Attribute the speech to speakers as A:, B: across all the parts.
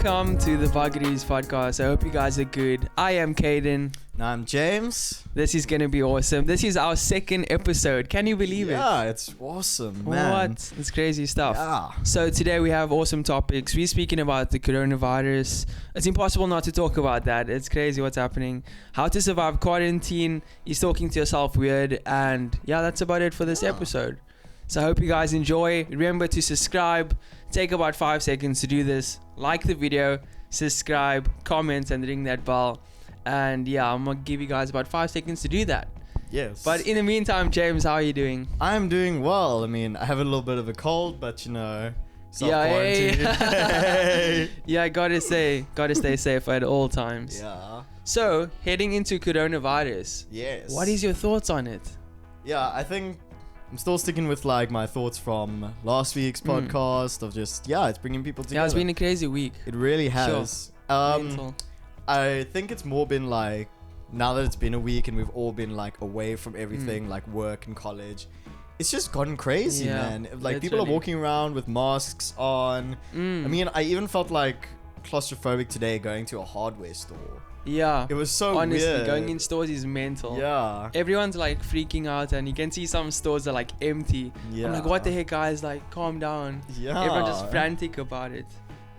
A: Welcome to the Vagaries podcast. I hope you guys are good. I am Caden.
B: And I'm James.
A: This is going to be awesome. This is our second episode. Can you believe it?
B: Yeah, it's awesome, man.
A: What? It's crazy stuff.
B: Yeah.
A: So today we have awesome topics. We're speaking about the coronavirus. It's impossible not to talk about that. It's crazy what's happening. How to survive quarantine. Is talking to yourself weird. And yeah, that's about it for this episode. So I hope you guys enjoy. Remember to subscribe. Take about 5 seconds to do this. Like the video, subscribe, comment, and ring that bell. And yeah, I'm going to give you guys about 5 seconds to do that.
B: Yes.
A: But in the meantime, James, how are you doing?
B: I'm doing well. I mean, I have a little bit of a cold, but you know,
A: Yeah,
B: self-quarantine.
A: yeah, gotta stay safe at all times.
B: Yeah.
A: So, heading into coronavirus.
B: Yes.
A: What is your thoughts on it?
B: Yeah, I think I'm still sticking with like my thoughts from last week's podcast of just, it's bringing people together.
A: Yeah, it's been a crazy week.
B: It really has.
A: Mental.
B: I think it's more been like, now that it's been a week and we've all been like away from everything, like work and college, it's just gotten crazy, man. Like people are walking around with masks on. I mean, I even felt like claustrophobic today going to a hardware store.
A: Yeah.
B: It was so
A: honestly,
B: weird.
A: going in stores is mental.
B: Yeah.
A: Everyone's like freaking out and you can see some stores are like empty.
B: Yeah.
A: I'm like, what the heck, guys? Like, calm down.
B: Yeah.
A: Everyone's just frantic about it.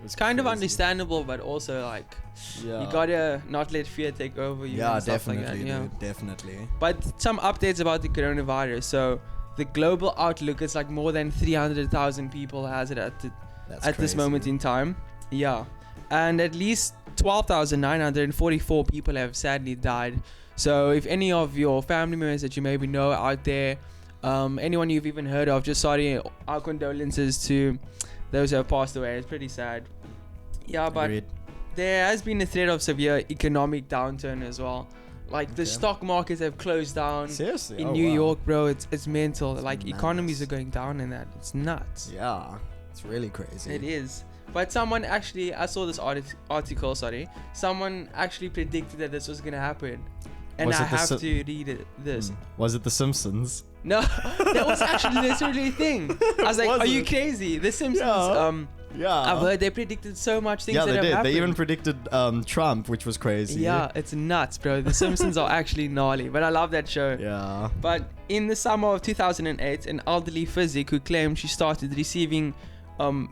A: It's kind of understandable, but also like, you gotta not let fear take over you.
B: Yeah,
A: and stuff
B: definitely,
A: like that.
B: dude, definitely.
A: But some updates about the coronavirus. So the global outlook is like more than 300,000 people has it at this moment in time. Yeah. And at least 12,944 people have sadly died. So if any of your family members that you maybe know out there, anyone you've even heard of, just sorry, our condolences to those who have passed away. It's pretty sad. Yeah, but
B: Agreed.
A: there has been a threat of severe economic downturn as well. Like the stock markets have closed down.
B: Seriously?
A: In New York, bro. It's mental.
B: It's
A: like
B: madness.
A: Economies are going down and that. It's nuts.
B: Yeah. It's really crazy.
A: It is. But someone actually, I saw this article, someone actually predicted that this was going to happen. And
B: Was
A: I
B: it the
A: have to read this.
B: Was it The Simpsons?
A: No, that was actually literally a thing. I was like,
B: Was
A: are you
B: it?
A: crazy? The Simpsons,
B: Yeah.
A: I've heard they predicted so much things
B: Yeah,
A: that
B: they
A: have
B: did.
A: happened.
B: They even predicted Trump, which was crazy.
A: Yeah, it's nuts, bro. The Simpsons are actually gnarly, but I love that show.
B: Yeah.
A: But in the summer of 2008, an elderly physician who claimed she started receiving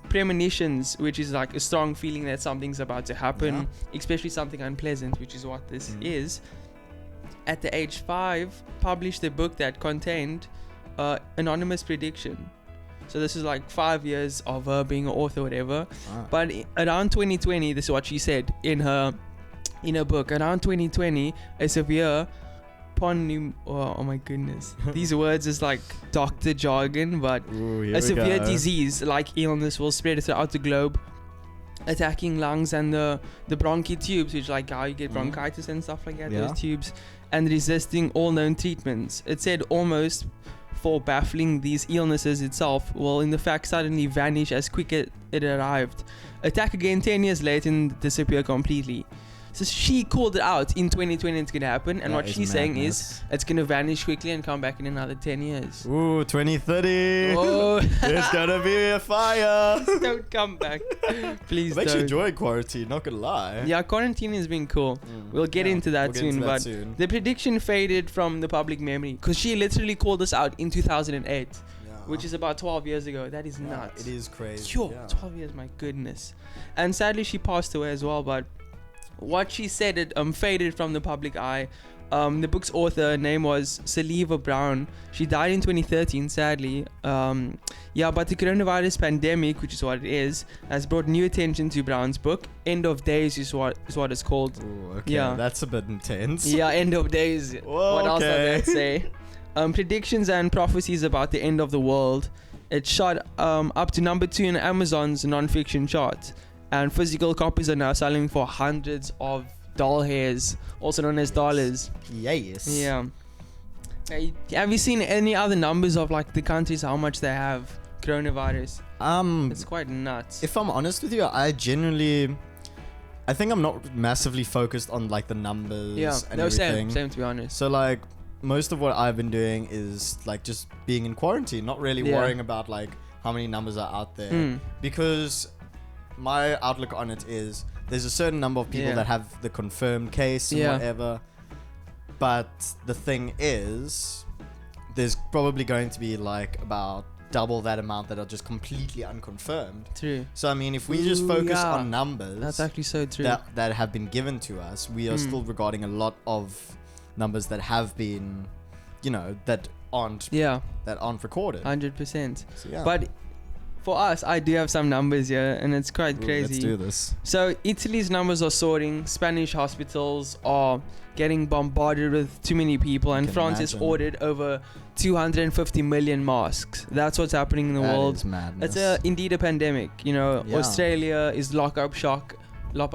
A: premonitions, which is like a strong feeling that something's about to happen, especially something unpleasant, which is what this is. At the age 5, published a book that contained anonymous prediction. So this is like 5 years of her being an author, whatever. But around 2020, this is what she said in her book. Around 2020, a severe oh my goodness, these words is like doctor jargon, but a severe disease like illness will spread throughout the globe, attacking lungs and the bronchi tubes, which like how you get bronchitis and stuff like that, those tubes, and resisting all known treatments. It said almost for baffling these illnesses itself will in the fact suddenly vanish as quick as it arrived, attack again 10 years later and disappear completely. So she called it out in 2020 it's going to happen, and what she's saying is it's going to vanish quickly and come back in another 10 years.
B: Ooh, 2030.
A: Oh.
B: There's going to be a fire.
A: Don't come back. Please don't.
B: I've actually enjoyed quarantine, not going to lie.
A: Yeah, quarantine has been cool. We'll get into that soon. But the prediction faded from the public memory because she literally called us out in 2008. Which is about 12 years ago. That is nuts.
B: It is crazy.
A: Sure, 12 years, my goodness. And sadly, she passed away as well. But what she said, it faded from the public eye. The book's author name was Saliva Brown. She died in 2013, sadly. But the coronavirus pandemic, which is what it is, has brought new attention to Brown's book. End of Days is what it's called.
B: Ooh, okay,
A: yeah,
B: that's a bit intense.
A: Yeah, End of Days.
B: Whoa,
A: what else did I say? Predictions and prophecies about the end of the world. It shot up to number 2 in Amazon's non-fiction chart. And physical copies are now selling for hundreds of doll hairs, also known as dollars.
B: Yes.
A: Yeah. Hey, have you seen any other numbers of like the countries, how much they have coronavirus? It's quite nuts.
B: If I'm honest with you, I think I'm not massively focused on like the numbers and everything.
A: Same to be honest.
B: So like most of what I've been doing is like just being in quarantine, not really worrying about like how many numbers are out there, because my outlook on it is there's a certain number of people that have the confirmed case and whatever. But the thing is, there's probably going to be like about double that amount that are just completely unconfirmed.
A: True.
B: So I mean, if we just focus on numbers,
A: that's actually so true.
B: That have been given to us, we are still regarding a lot of numbers that have been, you know, that aren't recorded.
A: 100%.
B: So, yeah.
A: But for us, I do have some numbers here, and it's quite crazy.
B: Let's do this.
A: So Italy's numbers are soaring. Spanish hospitals are getting bombarded with too many people, and France has ordered over 250 million masks. That's what's happening in the world.
B: That is madness.
A: It's indeed a pandemic. You know, Australia is lock up shop. They're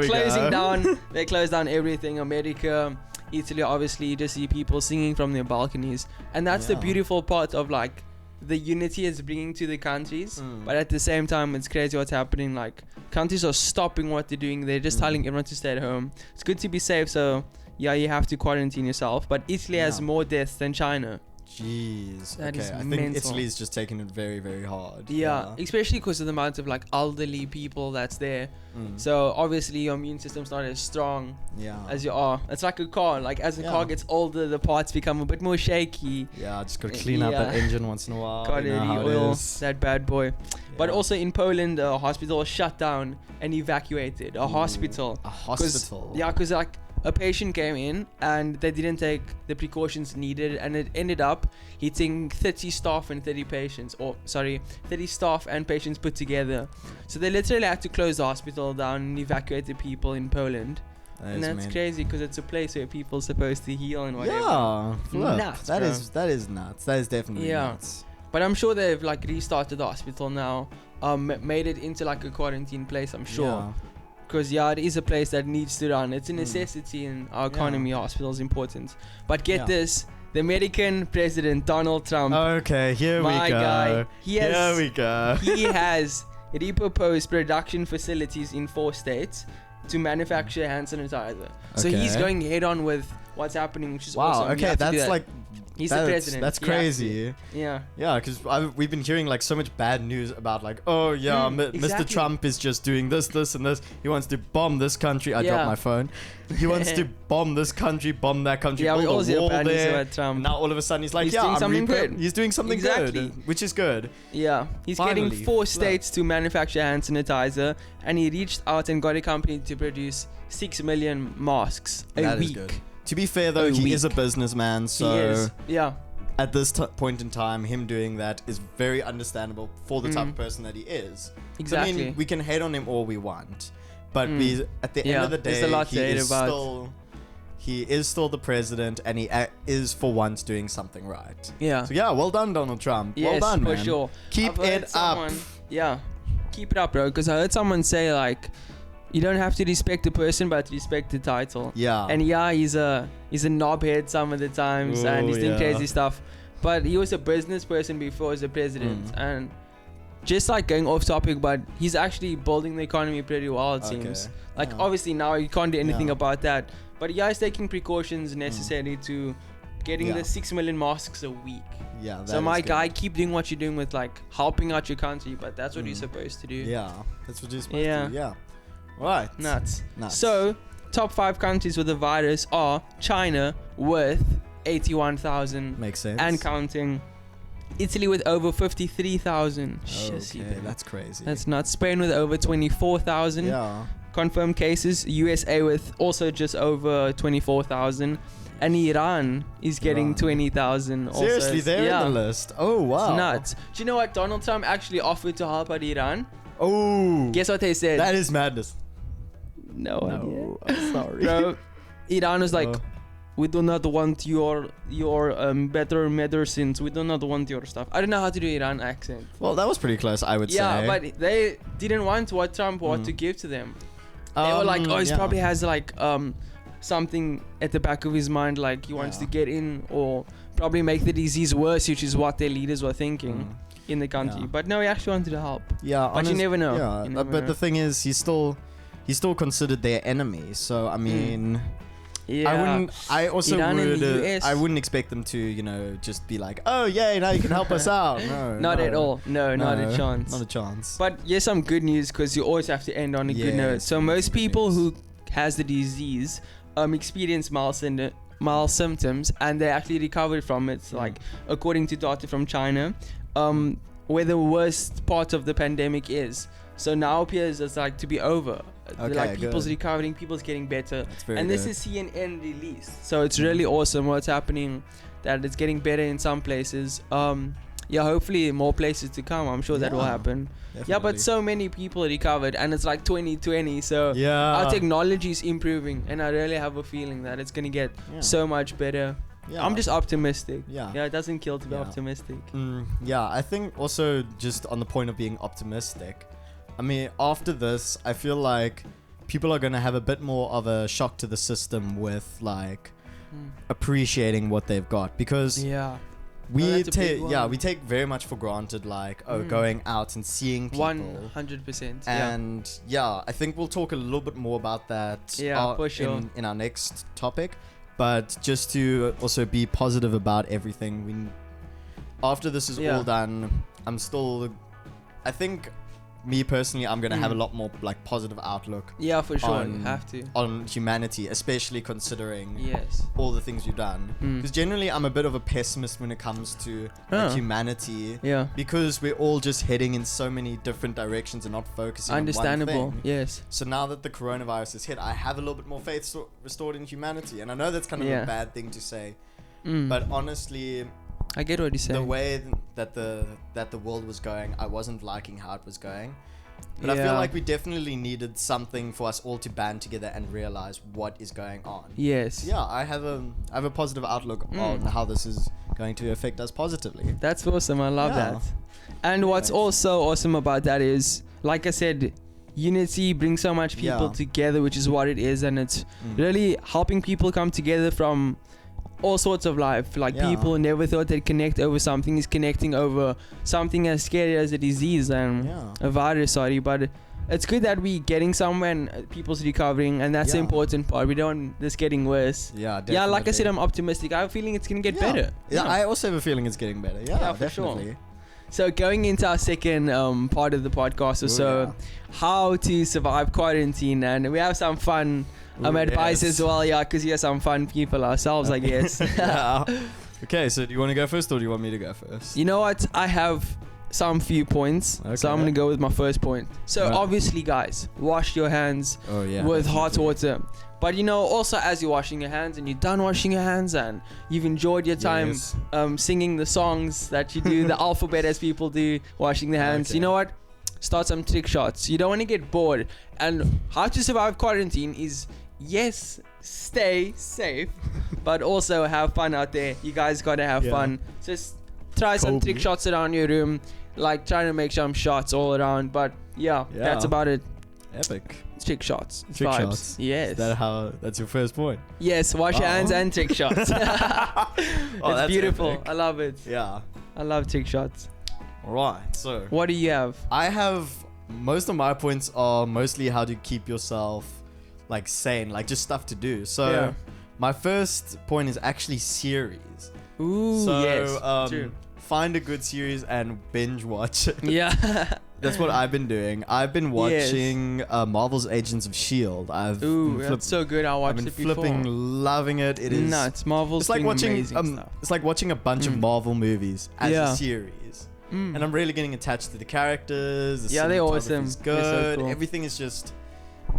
A: closing down. They close down everything. America, Italy, obviously, you just see people singing from their balconies, and that's the beautiful part of like the unity it's bringing to the countries. But at the same time, it's crazy what's happening. Like, countries are stopping what they're doing. They're just telling everyone to stay at home. It's good to be safe, so yeah, you have to quarantine yourself. But Italy has more deaths than China.
B: Jeez.
A: That is
B: I think
A: mental.
B: Italy's just taking it very, very hard.
A: Yeah, especially because of the amount of like elderly people that's there. So obviously your immune system's not as strong as you are. It's like a car. Like as a car gets older, the parts become a bit more shaky.
B: Yeah, just gotta clean out that engine once in a while.
A: Gotta oil that bad boy. Yeah. But also in Poland, a hospital was shut down and evacuated. A hospital. Yeah, because like a patient came in and they didn't take the precautions needed, and it ended up hitting 30 staff and 30 patients, 30 staff and patients put together. So they literally had to close the hospital down and evacuate the people in Poland. And that's crazy because it's a place where people are supposed to heal and whatever.
B: Yeah,
A: nuts,
B: that is nuts. That is definitely nuts.
A: But I'm sure they've like restarted the hospital now, made it into like a quarantine place, I'm sure.
B: Yeah.
A: Because it is a place that needs to run. It's a necessity in our economy. Hospital is important. But get this, the American president Donald Trump.
B: Okay, here we go.
A: Guy,
B: here we go.
A: He has reproposed production facilities in 4 states to manufacture hand sanitizer. So he's going head on with what's happening, which is awesome.
B: Okay, that's like.
A: He's the president.
B: That's crazy.
A: Yeah,
B: because we've been hearing like so much bad news about like, Mr. Trump is just doing this, and this. He wants to bomb this country. I dropped my phone. He wants to bomb this country, bomb that country,
A: we all
B: build a
A: see
B: wall
A: bad news
B: there.
A: about Trump.
B: Now all of a sudden he's like,
A: he's doing something good.
B: He's doing something good, which is good.
A: Yeah, he's getting 4 states to manufacture hand sanitizer, and he reached out and got a company to produce 6 million masks a week. Is good.
B: To be fair though, he is a businessman, so
A: he is. Yeah.
B: At this point in time, him doing that is very understandable for the type of person that he is.
A: Exactly.
B: So, I mean, we can hate on him all we want, but at the end of the day, he is still the president, and he is for once doing something right.
A: Yeah.
B: So well done, Donald Trump.
A: Yes,
B: well done, man.
A: for sure.
B: Keep it up.
A: Yeah, keep it up, bro. Because I heard someone say like, you don't have to respect the person, but respect the title.
B: Yeah.
A: And he's a knobhead some of the times, and he's doing crazy stuff. But he was a business person before he was a president. And just like going off topic, but he's actually building the economy pretty well, it seems. Like obviously now you can't do anything about that. But he's taking precautions necessary to getting the 6 million masks a week.
B: Yeah.
A: So my guy, keep doing what you're doing with like helping out your country, but that's what you're supposed to do.
B: Yeah. That's what you're supposed to do. Yeah. Right.
A: Nuts. So, top 5 countries with the virus are China with 81,000.
B: Makes sense.
A: And counting. Italy with over 53,000.
B: Okay, that's crazy.
A: That's nuts. Spain with over 24,000.
B: Yeah.
A: Confirmed cases. USA with also just over 24,000. And Iran is getting 20,000.
B: Seriously, they're in the list. Oh, wow.
A: It's nuts. Do you know what? Donald Trump actually offered to help out Iran.
B: Oh.
A: Guess what they said?
B: That is madness.
A: No idea.
B: I'm sorry.
A: Bro, Iran was like, we do not want your better medicines. We do not want your stuff. I don't know how to do Iran accent.
B: Well, that was pretty close, I would say.
A: Yeah, but they didn't want what Trump wanted to give to them. They were like, he probably has like something at the back of his mind, like he wants to get in or probably make the disease worse, which is what their leaders were thinking in the country. But no, he actually wanted to help.
B: Yeah,
A: but you never know.
B: Yeah, but the thing is, he's still considered their enemy. So I mean,
A: Yeah.
B: I also
A: Iran and the US.
B: I wouldn't expect them to, just be like, oh yay, now you can help us out. No,
A: Not at all. No, not a chance.
B: Not a chance.
A: But yes, some good news, because you always have to end on a good note. So most people who has the disease experience mild symptoms, and they actually recovered from it. Like according to data from China, where the worst part of the pandemic is. So now appears as like to be over.
B: Okay,
A: like people's
B: good.
A: recovering, people's getting better.
B: That's very
A: And this
B: good.
A: is CNN released. So it's really awesome what's happening, that it's getting better in some places. Hopefully more places to come. I'm sure that will happen.
B: Definitely.
A: Yeah, but so many people recovered, and it's like 2020. So
B: Yeah.
A: our technology is improving, and I really have a feeling that it's gonna get so much better.
B: Yeah.
A: I'm just optimistic.
B: Yeah.
A: Yeah, it doesn't kill to be
B: Yeah.
A: optimistic.
B: I think also just on the point of being optimistic, I mean, after this, I feel like people are going to have a bit more of a shock to the system with like appreciating what they've got, because
A: Yeah.
B: we
A: that's a big
B: take
A: one.
B: we take very much for granted like going out and seeing people.
A: 100%.
B: And I think we'll talk a little bit more about that
A: For sure.
B: in our next topic. But just to also be positive about everything, after this is all done, I think me personally, I'm gonna have a lot more like positive outlook.
A: Yeah, for sure. You have to.
B: On humanity, especially considering
A: Yes.
B: all the things we've done. Because generally, I'm a bit of a pessimist when it comes to like, humanity.
A: Yeah.
B: Because we're all just heading in so many different directions and not focusing
A: Understandable.
B: on one thing.
A: Yes.
B: So now that the coronavirus has hit, I have a little bit more faith restored in humanity. And I know that's kind of a bad thing to say. But honestly,
A: I get what you're saying.
B: the way that the world was going, I wasn't liking how it was going. But I feel like we definitely needed something for us all to band together and realize what is going on.
A: Yes.
B: Yeah, I have a positive outlook on how this is going to affect us positively.
A: That's awesome. I love that. And what's also awesome about that is, like I said, unity brings so much people together, which is what it is, and it's really helping people come together from all sorts of life. Like people never thought they'd connect over something is connecting over something as scary as a disease and a virus, but it's good that we're getting somewhere and people's recovering, and that's the important part. We don't want this getting worse.
B: Yeah, definitely.
A: Yeah, like I said, I'm optimistic. I have a feeling it's gonna get better.
B: Yeah, I also have a feeling it's getting better. Yeah,
A: for
B: definitely.
A: sure. So going into our second part of the podcast, how to survive quarantine, and we have some fun advice as well, because we are some fun people ourselves, I guess.
B: Okay, so do you want to go first, or do you want me to go first?
A: You know what? I have some few points, so I'm gonna go with my first point. So obviously, guys, wash your hands with hot water. But also as you're washing your hands and you're done washing your hands and you've enjoyed your time singing the songs that you do, the alphabet as people do, washing their hands, you know what? Start some trick shots. You don't want to get bored. And how to survive quarantine is, yes, stay safe, but also have fun out there. You guys gotta have fun. Just try some trick shots around your room, like trying to make some shots all around. But that's about it.
B: Epic.
A: Trick shots.
B: Trick
A: vibes.
B: shots.
A: Yes.
B: That's your first point?
A: Yes, wash your hands and trick shots. It's beautiful.
B: Epic.
A: I love it.
B: Yeah.
A: I love trick shots.
B: Alright, so
A: What do you have?
B: I have, most of my points are mostly how to keep yourself like sane, like just stuff to do. So my first point is actually series.
A: Ooh,
B: So
A: yes. True.
B: find a good series and binge watch it.
A: Yeah.
B: That's what I've been doing. I've been watching Marvel's Agents of S.H.I.E.L.D.
A: That's so good. I watched
B: I've been
A: it before.
B: flipping, loving it. It is
A: nuts. Marvel's
B: it's like
A: doing
B: watching
A: amazing stuff.
B: it's like watching a bunch of Marvel movies as a series. And I'm really getting attached to the characters. The
A: they're awesome.
B: Is
A: They're
B: good.
A: so cool.
B: Everything is just.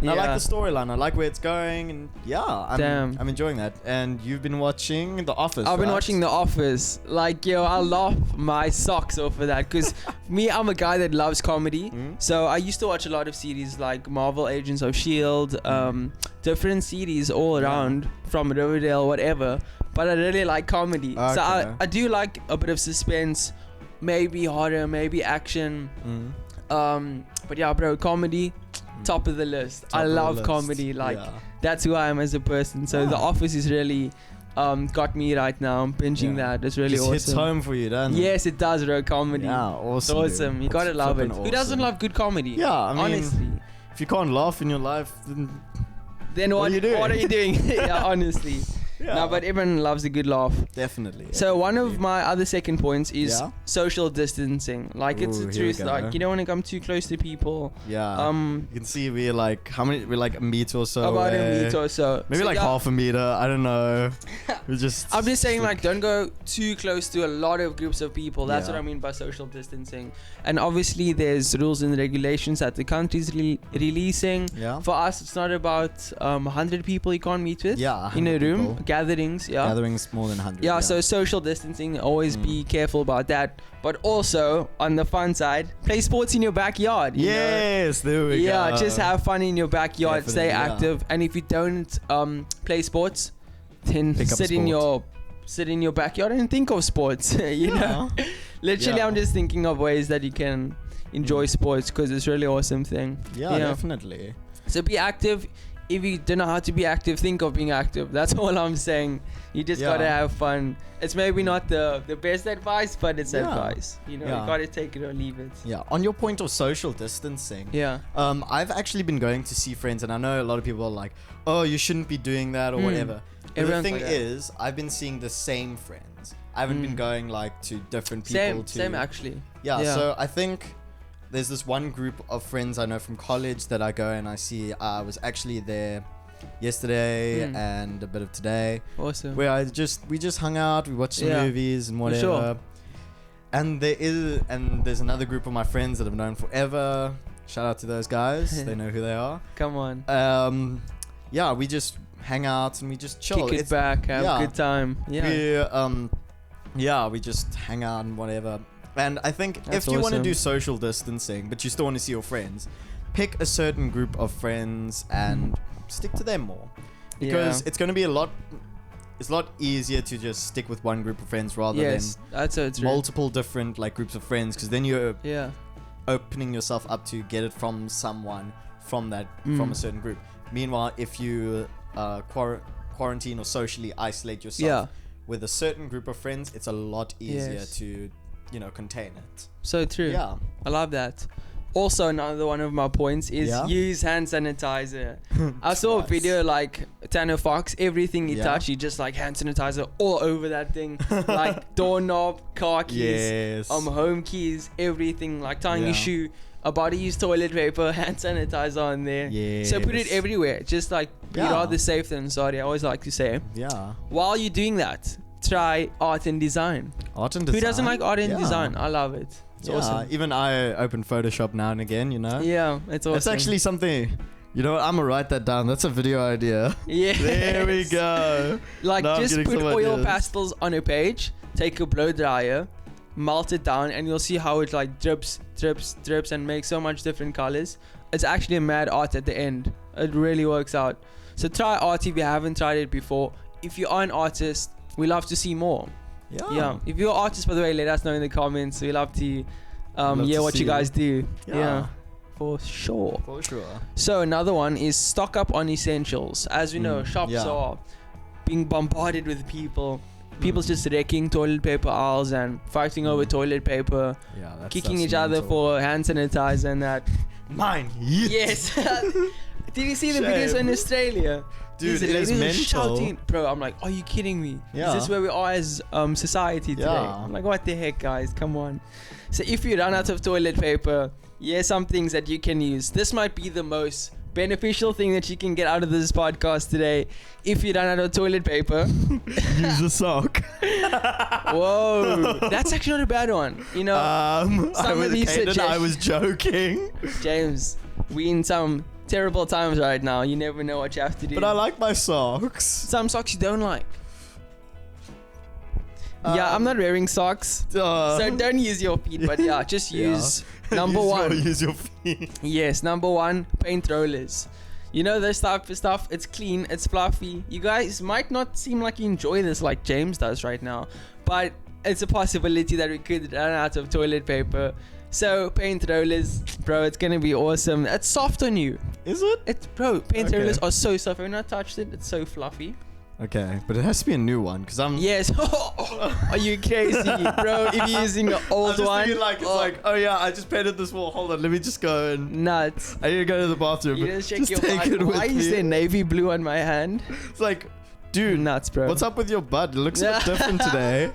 B: And I like the storyline. I like where it's going, and I'm enjoying that. And you've been watching The Office.
A: I've been watching The Office. Like, I laugh my socks off of that, because me, I'm a guy that loves comedy. So I used to watch a lot of series like Marvel Agents of S.H.I.E.L.D., different series all around from Riverdale, whatever. But I really like comedy.
B: Okay.
A: So I do like a bit of suspense, maybe horror, maybe action. But yeah, bro, comedy, top of the list. I love comedy. Like, that's who I am as a person. So The Office is really got me right now. I'm binging that. It's really awesome.
B: Hits home for you, doesn't it?
A: Yes, it does, bro. Comedy.
B: Yeah, awesome.
A: It's awesome. You gotta love it.
B: Awesome.
A: Who doesn't love good comedy?
B: Yeah, I mean,
A: honestly.
B: if you can't laugh in your life, then
A: then what are you doing? Yeah, honestly.
B: Yeah.
A: No, but everyone loves a good laugh.
B: Definitely.
A: So one of my other second points is social distancing. Like, it's the truth. Like, you don't want to come too close to people.
B: Yeah. You can see we're like we're like a meter or so
A: about
B: away.
A: a meter or so.
B: Maybe like half a meter. I don't know. I'm just
A: saying, like, don't go too close to a lot of groups of people. That's what I mean by social distancing. And obviously there's rules and regulations that the country's releasing.
B: Yeah.
A: For us, it's not about 100 people you can't meet with in a room.
B: People.
A: Gatherings,
B: Gatherings more than 100.
A: Yeah, so social distancing, always be careful about that. But also, on the fun side, play sports in your backyard.
B: Yes, there we go.
A: Yeah, just have fun in your backyard, stay active. And if you don't play sports, then sit in your backyard and think of sports. you know, literally, I'm just thinking of ways that you can enjoy sports because it's a really awesome thing.
B: Yeah, definitely.
A: So be active. If you don't know how to be active, think of being active. That's all I'm saying. You just gotta have fun. It's maybe not the best advice, but it's advice. You know, you gotta take it or leave it.
B: Yeah. On your point of social distancing.
A: Yeah.
B: I've actually been going to see friends, and I know a lot of people are like, "Oh, you shouldn't be doing that" or whatever. But the thing is, I've been seeing the same friends. I haven't been going like to different people.
A: Same actually.
B: Yeah. So I think there's this one group of friends I know from college that I go and I see. I was actually there yesterday and a bit of today.
A: Awesome.
B: Where we just hung out, we watched some movies and whatever. Sure. And there's another group of my friends that I've known forever. Shout out to those guys. They know who they are.
A: Come on.
B: Yeah, we just hang out and we just chill.
A: Kick it back, have a good time.
B: Yeah. We just hang out and whatever. And I think if you want to do social distancing, but you still want to see your friends, pick a certain group of friends and stick to them more. Because it's going to be a lot easier to just stick with one group of friends rather than multiple different like groups of friends. Because then you're opening yourself up to get it from someone from a certain group. Meanwhile, if you quarantine or socially isolate yourself with a certain group of friends, it's a lot easier to contain it.
A: So true. Yeah, I love that. Also, another one of my points is use hand sanitizer. I saw a video like Tanner Fox, everything he touched, he just like hand sanitizer all over that thing. Like doorknob, car keys, home keys, everything, like tying a shoe. About to use toilet paper, hand sanitizer on there. Yes. So put it everywhere. Just like be rather safe than sorry. I always like to say. Yeah. While you're doing that, try art and design.
B: Art and design.
A: Who doesn't like art and design? I love it. It's awesome.
B: Even I open Photoshop now and again,
A: Yeah, it's awesome.
B: It's actually something. You know what? I'm gonna write that down. That's a video idea.
A: Yeah.
B: There we go.
A: Like just put oil pastels on a page, take a blow dryer, melt it down, and you'll see how it like drips and makes so much different colors. It's actually a mad art at the end. It really works out. So try art if you haven't tried it before. If you are an artist, we love to see more. Yeah. If you're an artist, by the way, let us know in the comments. We love to hear what you guys do. Yeah. For sure. So another one is stock up on essentials. As we know, shops are being bombarded with people. People's just wrecking toilet paper aisles and fighting over toilet paper, kicking each other for hand sanitizer and that.
B: Mine.
A: Yes. Did you see the videos in Australia?
B: Dude, it is mental.
A: Shouting. Bro, I'm like, are you kidding me? Is this where we are as society today? I'm like, what the heck, guys? Come on. So if you run out of toilet paper, some things that you can use. This might be the most beneficial thing that you can get out of this podcast today. If you run out of toilet paper,
B: use a sock.
A: Whoa, that's actually not a bad one. Some of these suggestions.
B: I was joking.
A: James, we in some terrible times right now. You never know what you have to do.
B: But I like my socks.
A: Some socks you don't like. I'm not wearing socks, so don't use your feet. But just use number one.
B: Use your feet.
A: Yes, number one, paint rollers. This type of stuff. It's clean, it's fluffy. You guys might not seem like you enjoy this like James does right now, but it's a possibility that we could run out of toilet paper. So paint rollers, bro, it's gonna be awesome. It's soft on you.
B: Is it?
A: Paint rollers are so soft. Have you not touched it? It's so fluffy.
B: Okay, but it has to be a new one because I'm.
A: Yes. Are you crazy, bro? If you're using an old one.
B: It's like, oh yeah, I just painted this wall. Hold on, let me just go and.
A: Nuts.
B: I need to go to the bathroom.
A: You just check
B: just
A: your
B: take it with
A: Why
B: me.
A: is there navy blue on my hand?
B: It's like, dude,
A: nuts, bro.
B: What's up with your butt? It looks a bit different today.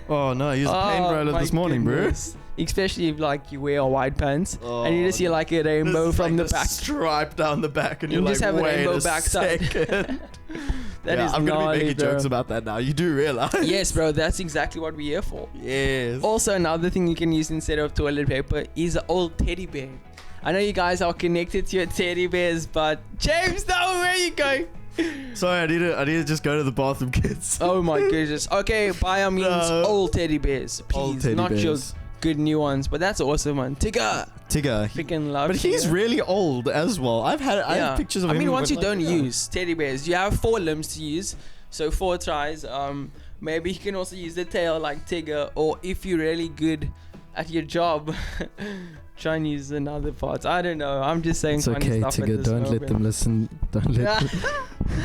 B: Oh no, I used a paint roller this morning,
A: goodness. Bro. Especially if like you wear white pants and you just see like a rainbow from
B: like
A: the back.
B: Stripe down the back, and
A: you
B: you're
A: just
B: like,
A: have
B: wait
A: a rainbow
B: a
A: backside.
B: second.
A: I'm
B: gonna be making
A: bro.
B: jokes about that now. You do realize?
A: Yes, bro. That's exactly what we're here for.
B: Yes.
A: Also, another thing you can use instead of toilet paper is an old teddy bear. I know you guys are connected to your teddy bears, but James, no, where you going?
B: Sorry, I need to just go to the bathroom, kids.
A: Oh my goodness. Okay, by all means, old teddy bears, please,
B: Old teddy
A: not
B: bears.
A: your good new ones. But that's awesome, man. Tigger. Freaking love.
B: But he's really old as well. I have pictures of him.
A: I mean, once you don't use teddy bears, you have 4 limbs to use, so 4 tries. Maybe you can also use the tail like Tigger, or if you're really good at your job, try and use another part. I don't know. I'm just saying.
B: It's
A: funny
B: okay,
A: stuff
B: Tigger. Don't let them listen. Don't let.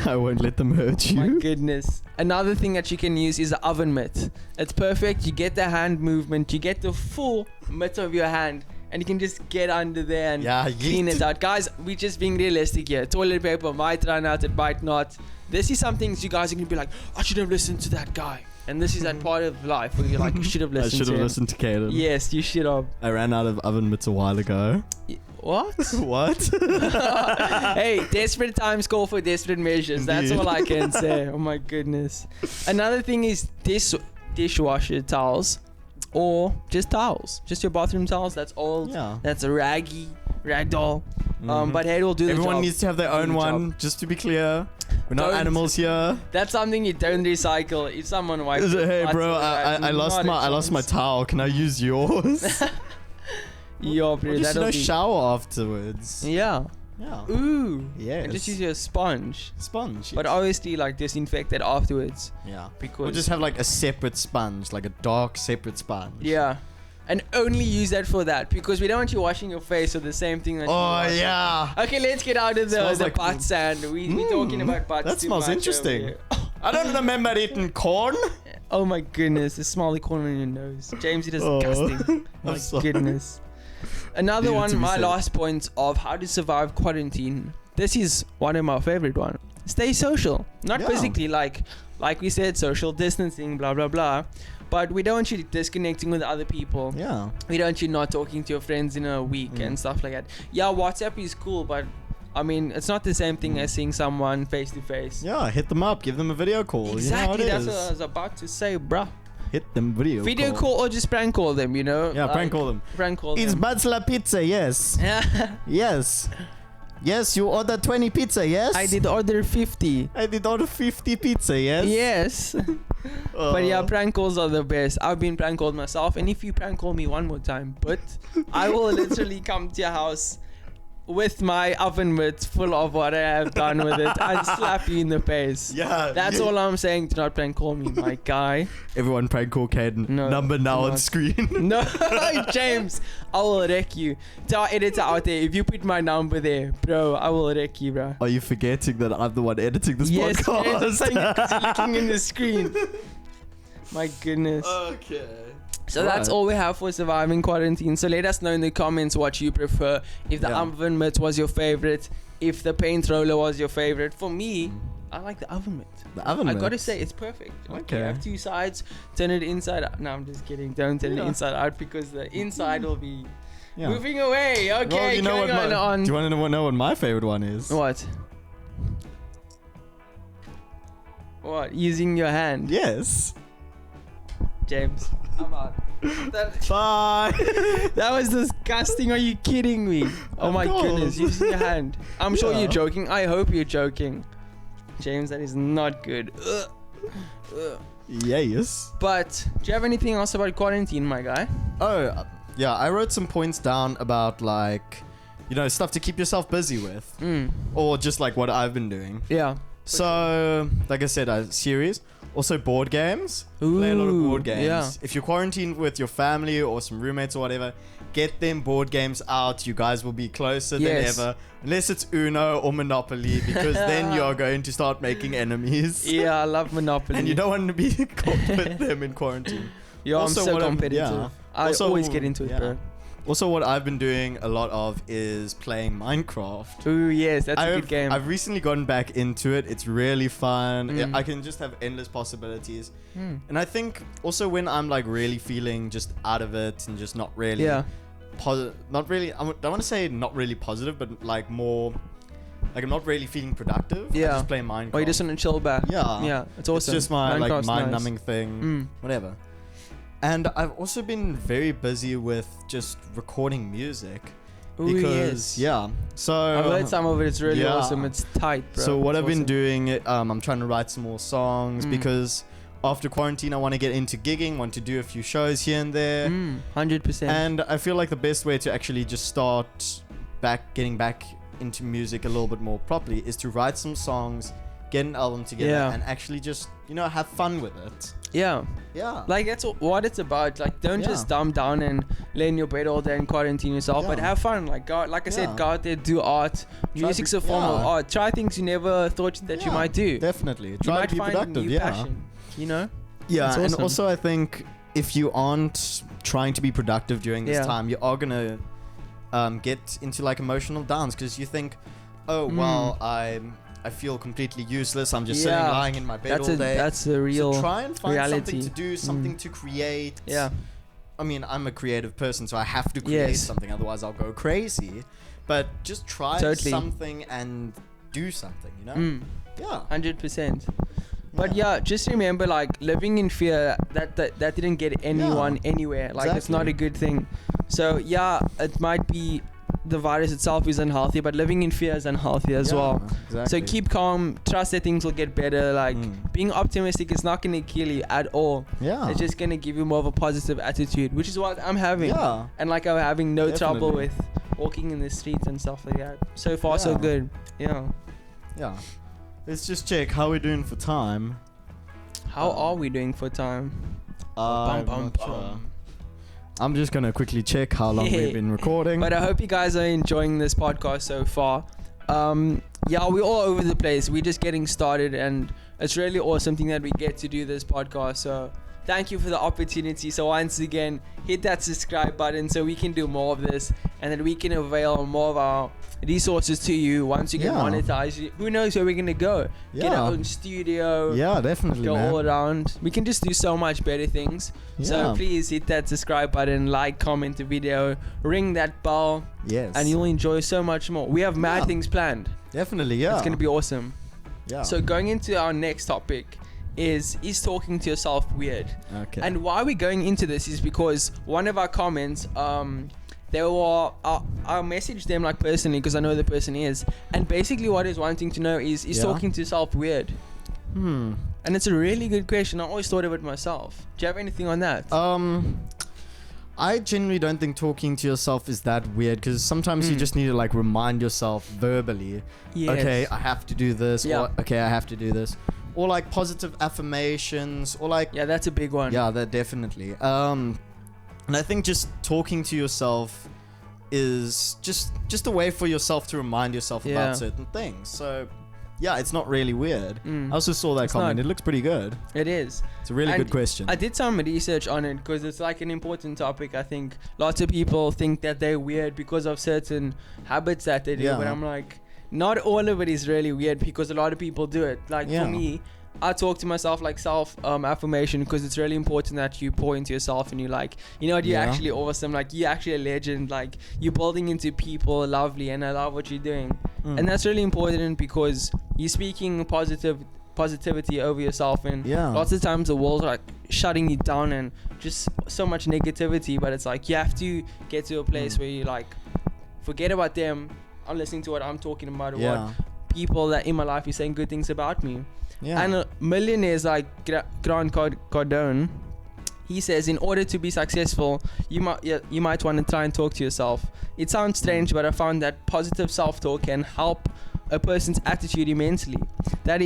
B: I won't let them hurt you.
A: My goodness. Another thing that you can use is the oven mitt. It's perfect. You get the hand movement. You get the full mitt of your hand. And you can just get under there and clean it out. Guys, we're just being realistic here. Toilet paper might run out. It might not. This is some things you guys are going to be like, I should have listened to that guy. And this is that part of life where you're like, you should have listened to him.
B: I should have listened to Caden.
A: Yes, you should have.
B: I ran out of oven mitts a while ago.
A: What?
B: What?
A: Hey, desperate times call for desperate measures. Indeed. That's all I can say. Oh my goodness. Another thing is dishwasher towels or just towels. Just your bathroom towels. That's old. Yeah. That's a ragdoll. But hey, it'll do the job.
B: Everyone needs to have their own one, just to be clear. We're not animals here.
A: That's something you don't recycle. If someone wipes it.
B: Hey bro, I lost my towel. Can I use yours?
A: Yo, bro,
B: just shower afterwards.
A: Yeah. Ooh.
B: Yes.
A: And just use your sponge.
B: Yes.
A: But obviously like disinfect it afterwards.
B: Yeah. Because we'll just have like a separate sponge, like a dark separate sponge.
A: Yeah. And only use that for that, because we don't want you washing your face with the same thing that
B: yeah.
A: Okay, let's get out of the butt sand. We're talking about butts.
B: That smells interesting. I don't remember eating corn.
A: Oh my goodness, the smelly corn on your nose. James, you're disgusting. My goodness. Another one, my last point of how to survive quarantine. This is one of my favorite ones. Stay social. Not physically, like we said, social distancing, blah, blah, blah. But we don't want you disconnecting with other people.
B: Yeah.
A: We don't want you not talking to your friends in a week and stuff like that. Yeah, WhatsApp is cool, but I mean, it's not the same thing as seeing someone face to face.
B: Yeah, hit them up. Give them a video call.
A: Exactly, that's what I was about to say, bruh.
B: Hit them video
A: call or just prank call them, you know?
B: Yeah, prank call them. It's Batzla Pizza, yes. Yes. Yes, you ordered 20 pizza, yes?
A: I did order 50.
B: I did order 50 pizza, yes?
A: Yes. But yeah, prank calls are the best. I've been prank called myself, and if you prank call me one more time, but I will literally come to your house with my oven mitts full of what I have done with it and slap you in the face.
B: Yeah.
A: That's all I'm saying. Do not prank call me, my guy.
B: Everyone prank call Caden.
A: No,
B: number now on screen.
A: No, James, I will wreck you. To our editor out there, if you put my number there, bro, I will wreck you, bro.
B: Are you forgetting that I'm the one editing this podcast?
A: Yes, James, looking in the screen. My goodness.
B: Okay.
A: So that's all we have for surviving quarantine. So let us know in the comments what you prefer. If the oven mitt was your favorite, if the paint roller was your favorite. For me, I like the oven mitt.
B: The oven mitt?
A: I gotta say, it's perfect.
B: Okay.
A: You have 2 sides, turn it inside out. No, I'm just kidding. Don't turn it inside out, because the inside will be moving away. Okay,
B: well, you know
A: on.
B: Do you want to know what my favorite one is?
A: What? What? Using your hand?
B: Yes.
A: James, I'm out.
B: Bye.
A: That was disgusting. Are you kidding me? Oh my goodness, using your hand. I'm sure you're joking. I hope you're joking. James, that is not good.
B: Yes.
A: But do you have anything else about quarantine, my guy?
B: Oh, yeah. I wrote some points down about like, stuff to keep yourself busy with, or just like what I've been doing.
A: Yeah.
B: So, like I said, a series. Also, board games. Play a lot of board games.
A: Yeah.
B: If you're quarantined with your family or some roommates or whatever, get them board games out. You guys will be closer than ever. Unless it's Uno or Monopoly, because then you're going to start making enemies.
A: Yeah, I love Monopoly.
B: And you don't want to be caught with them in quarantine.
A: Yeah, also, I'm so competitive. I always get into it, bro.
B: Also, what I've been doing a lot of is playing Minecraft.
A: Ooh, yes, that's a good game.
B: I've recently gotten back into it. It's really fun. I can just have endless possibilities. And I think also when I'm like really feeling just out of it and just not really, not really, I don't want to say not really positive, but like more, like I'm not really feeling productive. I just play Minecraft.
A: Or you just want to chill back.
B: Yeah,
A: it's awesome.
B: It's just my
A: Minecraft's
B: like mind-numbing thing, whatever. And I've also been very busy with just recording music.
A: Ooh,
B: because so
A: I've heard some of it. It's really awesome. It's tight, bro.
B: So what I've been doing, I'm trying to write some more songs because after quarantine I want to get into gigging, want to do a few shows here and there.
A: 100%.
B: And I feel like the best way to actually just start getting back into music a little bit more properly is to write some songs, get an album together, and actually just have fun with it.
A: Yeah. Like that's what it's about. Like don't just dumb down and lay in your bed all day and quarantine yourself, but have fun. Like go, like I said, go out there, do art. Music's a form of art. Try things you never thought that you might do.
B: Definitely. Try to be productive.
A: Passion, Yeah,
B: awesome. And also I think if you aren't trying to be productive during this time, you are gonna get into like emotional downs because you think, oh well, I feel completely useless. I'm just sitting lying in my bed all day.
A: That's a real
B: So try and find
A: reality.
B: something to do, something to create.
A: Yeah.
B: I mean, I'm a creative person, so I have to create something. Otherwise, I'll go crazy. But just try something and do something, Yeah.
A: 100%. But just remember, like, living in fear, that didn't get anyone anywhere. Like, it's not a good thing. So, it might be the virus itself is unhealthy, but living in fear is unhealthy as well. Exactly. So keep calm, trust that things will get better. Like being optimistic is not going to kill you at all. It's just going to give you more of a positive attitude, which is what I'm having. And like I'm having no trouble with walking in the streets and stuff like that. So far so good. Yeah.
B: Let's just check how we're doing for time.
A: How are we doing for time?
B: I'm just going to quickly check how long we've been recording.
A: But I hope you guys are enjoying this podcast so far. We're all over the place. We're just getting started and it's really awesome thing that we get to do this podcast. So thank you for the opportunity. So once again, hit that subscribe button so we can do more of this and then we can avail more of our resources to you once you get monetized. Who knows where we're going to go? Get our own studio.
B: Definitely,
A: go
B: man.
A: all around. We can just do so much better things. So please hit that subscribe button, like, comment the video, ring that bell. And you'll enjoy so much more. We have mad things planned.
B: Definitely,
A: It's going to be awesome. So going into our next topic is talking to yourself weird?
B: Okay.
A: And why we're going into this is because one of our comments, they were, I messaged them like personally because I know the person is, and basically what he's wanting to know is talking to yourself weird? And it's a really good question. I always thought of it myself. Do you have anything on that?
B: I genuinely don't think talking to yourself is that weird because sometimes you just need to like remind yourself verbally, okay, I have to do this, or okay, I have to do this. Or like positive affirmations, or like
A: that's a big one.
B: That definitely. And I think just talking to yourself is just a way for yourself to remind yourself about certain things. So it's not really weird. I also saw that comment. It looks pretty good.
A: It is.
B: It's a really good question.
A: I did some research on it because it's like an important topic. I think lots of people think that they're weird because of certain habits that they do, but I'm like, not all of it is really weird because a lot of people do it. Like for me, I talk to myself like self affirmation because it's really important that you pour into yourself and you like, you're actually awesome, like you're actually a legend, like you're building into people lovely and I love what you're doing. And that's really important because you're speaking positivity over yourself, and lots of times the world's like shutting you down and just so much negativity, but it's like you have to get to a place where you like forget about them. I'm listening to what I'm talking about, or what people that in my life is saying good things about me. And millionaires like Grant Cardone, he says, in order to be successful, you might want to try and talk to yourself. It sounds strange, but I found that positive self-talk can help a person's attitude immensely. That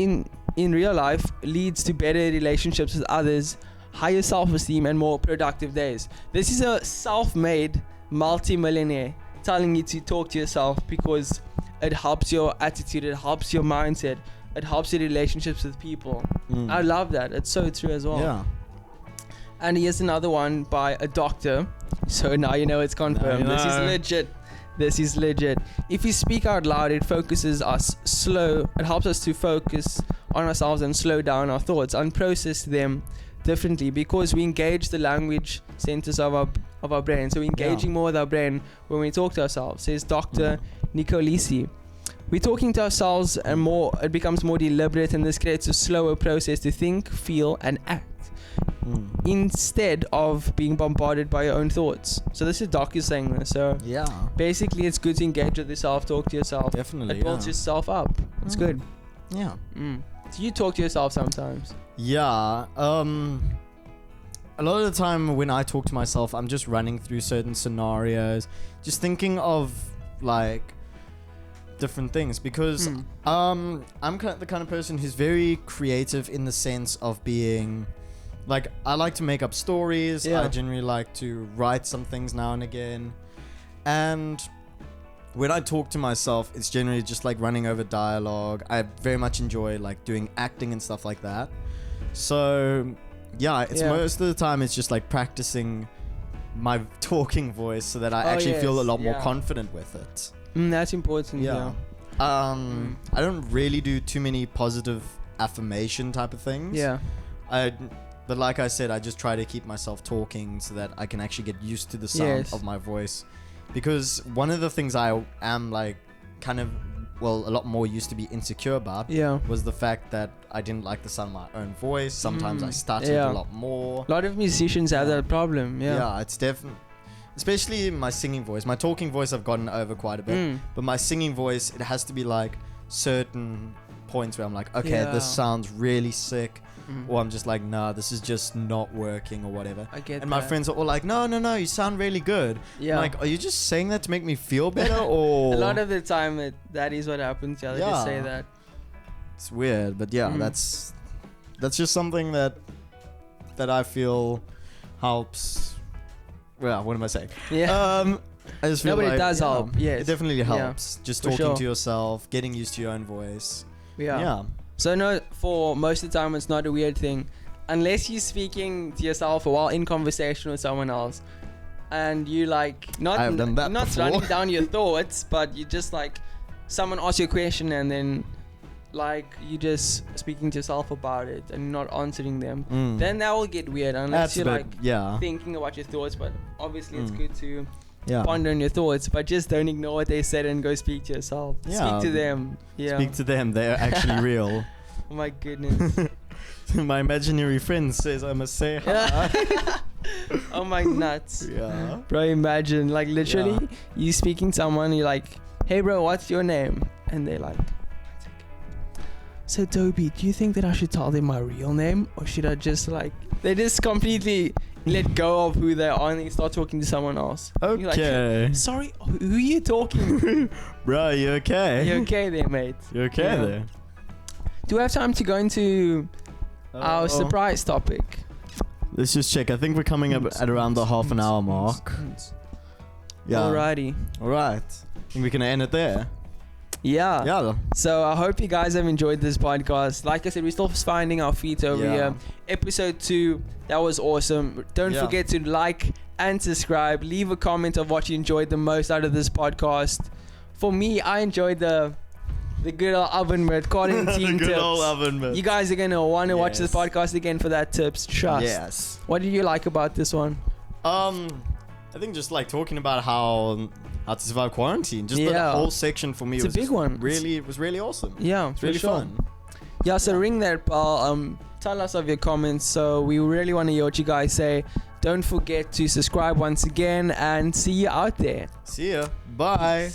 A: in real life leads to better relationships with others, higher self-esteem, and more productive days. This is a self-made multi-millionaire telling you to talk to yourself because it helps your attitude, it helps your mindset, it helps your relationships with people. I love that. It's so true as well.
B: Yeah.
A: And here's another one by a doctor. So now you know it's confirmed. This is legit. This is legit. If we speak out loud, it focuses us slow. It helps us to focus on ourselves and slow down our thoughts and process them differently because we engage the language centers of our brain. So we're engaging more with our brain when we talk to ourselves, says Dr. Nicolisi. We're talking to ourselves and it becomes more deliberate, and this creates a slower process to think, feel, and act. Instead of being bombarded by your own thoughts. So this is Doc is saying this. So basically it's good to engage with yourself, talk to yourself.
B: Definitely.
A: It builds yourself up. It's good.
B: Yeah.
A: Do you talk to yourself sometimes?
B: Yeah. A lot of the time when I talk to myself, I'm just running through certain scenarios, just thinking of like different things because I'm the kind of person who's very creative in the sense of being like, I like to make up stories. I generally like to write some things now and again. And when I talk to myself, it's generally just like running over dialogue. I very much enjoy like doing acting and stuff like that. So most of the time it's just like practicing my talking voice so that I actually feel a lot more confident with it.
A: That's important.
B: I don't really do too many positive affirmation type of things. But like I said, I just try to keep myself talking so that I can actually get used to the sound of my voice. Because one of the things I am like kind of, a lot more used to be insecure about was the fact that I didn't like the sound of my own voice. Sometimes I stuttered a lot more.
A: A lot of musicians have that problem.
B: Yeah, it's definitely, especially my singing voice. My talking voice I've gotten over quite a bit. But my singing voice, it has to be like certain points where I'm like, okay, this sounds really sick. Or I'm just like, nah, this is just not working or whatever.
A: I get
B: and my friends are all like, no, you sound really good. I'm like, are you just saying that to make me feel better? Or
A: a lot of the time that is what happens. They just say that.
B: It's weird, but that's just something that I feel helps. Well, what am I saying?
A: I
B: just feel
A: it does help. Yes,
B: it definitely helps. Just talking to yourself, getting used to your own voice. So
A: no, for most of the time it's not a weird thing, unless you're speaking to yourself while in conversation with someone else, and you like not running down your thoughts, but you just like someone asks you a question and then like you just speaking to yourself about it and not answering them. Then that will get weird unless you're like thinking about your thoughts. But obviously it's good to ponder on your thoughts, but just don't ignore what they said and go speak to yourself. Speak to them.
B: Speak to them. They're actually real.
A: Oh my goodness.
B: My imaginary friend says I must say hi.
A: Oh my nuts. Bro, imagine like literally you speaking to someone, you're like, hey bro, what's your name? And they're like, so Toby, do you think that I should tell them my real name, or should I just like, they just completely let go of who they are and they start talking to someone else.
B: Okay.
A: Like, sorry, who are you talking to?
B: Bro, you okay?
A: You okay there, mate?
B: You okay there?
A: Do we have time to go into our surprise topic?
B: Let's just check. I think we're coming up at around the half an hour mark.
A: Alrighty.
B: Alright. I think we can end it there.
A: Yeah. So I hope you guys have enjoyed this podcast. Like I said, we're still finding our feet over here. Episode 2, that was awesome. Don't forget to like and subscribe. Leave a comment of what you enjoyed the most out of this podcast. For me, I enjoyed the good old oven mitt quarantine tips.
B: Old oven mitt.
A: You guys are gonna want to watch this podcast again for that tips. Trust.
B: Yes.
A: What did you like about this one?
B: I think just like talking about how to survive quarantine. Just the whole section for me was a big one. It was really awesome.
A: Yeah,
B: it's really fun.
A: Yeah, so ring that bell. Tell us of your comments. So we really want to hear what you guys say. Don't forget to subscribe once again and see you out there.
B: See ya. Bye.